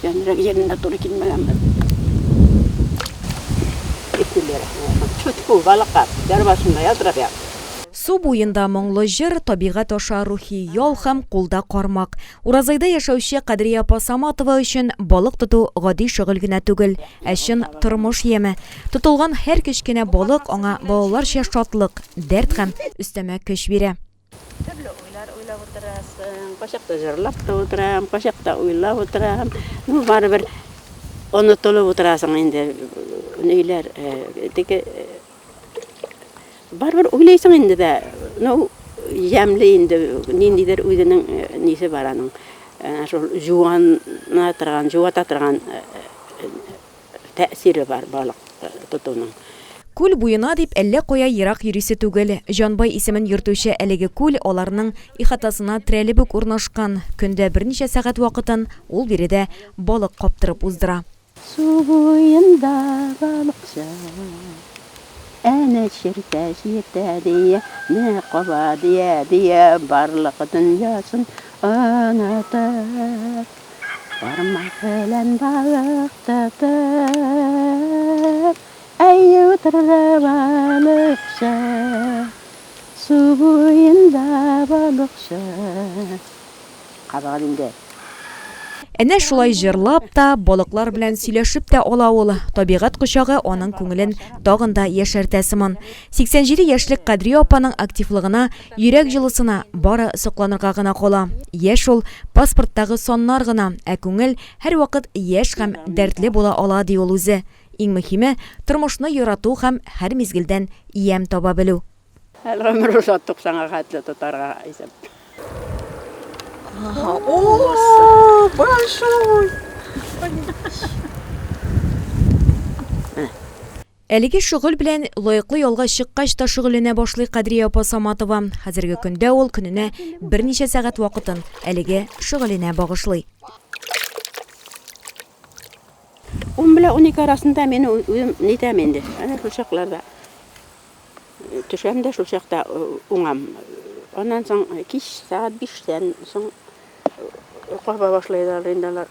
Küşkenlere yerine doğru gitmem. Gittiler. Çutku balıklar. Der başında yatırıp yap. Су буенда моңлы җыр, табигать аша рухи ял һәм кулда кармак. Уразайда яшәүче Кадрия апа Саматова өчен балык тоту гади шөгыль генә түгел, ә чын тормыш яме. Тотылган һәр кечкенә балык аңа балаларча шатлык, дәрт һәм өстәмә көч бирә. Türlü uylab oturasın. Kaşakta jırlap da oturam, kaşakta uylab oturam. Nu var bir unutulup oturasın indi. Neyler deki barbar uylaysın indi de. Nu yemli indi. Nindiler uydanın nisi var anın. Şol juwana tırgan, juwata tırgan tesiri var balık tutunun. Күл буена дип әллә кая ерак йөрисе түгел. Җанбай исемен йөртүче әлеге күл аларның ихатасына терәлеп үк урнашкан. Көндә берничә сәгать вакытын ул биредә балык каптырып уздыра. Su boyunda balıkça, ene şirte şirte diye, ne kova diye barlık dünyasın anlatar. Parmak falan balık tutar, ey oturur balıkça, su boyunda balıkça. Kabağa dinde. Әнә шулай җырлап та, балыклар белән сөйләшеп тә ала ул. Табигать кочагы аның күңелен тагын да яшәртә сыман. 87 яшьлек Кадрия апаның активлыгына, йөрәк җылысына бары сокланырга гына кала. Яшь ул паспорттагы саннар гына, ә күңел һәрвакыт яшь һәм дәртле була ала ди ул үзе. Иң мөһиме тормышны ярату һәм һәр мизгелдән ям таба белү. Һәр гомер узаттык саңа хәтле тотарга исәп. О, большой! Әлеге шөгыль белән лаеклы ялга чыккач та шөгыльләнә башлый Кадрия апа Саматова. Хәзерге көндә ул көненә берничә сәгать вакытын әлеге шөгыльләнә багышлый. 10 белән 12 арасында мен нитәм инде. Әнә шул чакларда. Төшәм дә шул чакта уңам. Ondan soң кич саат 5-тән соң каба башлыйлар инде.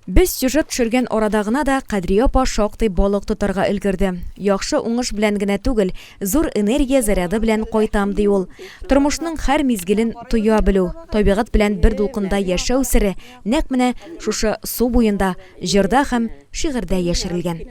Без сюжет төшергән арада гына да Кадрия апа шактый балык тотарга өлгерде. Яхшы уңыш белән генә түгел, зур энергия заряды белән кайтам ди ул. Тормышның һәр мизгелен тоя белү, табигать белән бер дулкында яшәү сере нәкъ менә шушы су буенда, җырда һәм шигырьдә яшерелгән.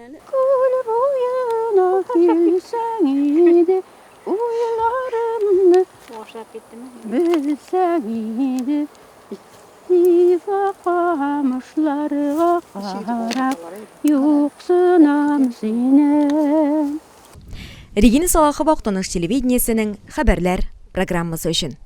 Kamışlarga qarab yo'qsunam seni. Регина Салахова, Актаныш телевидениесенең хәбәрләр программасы өчен.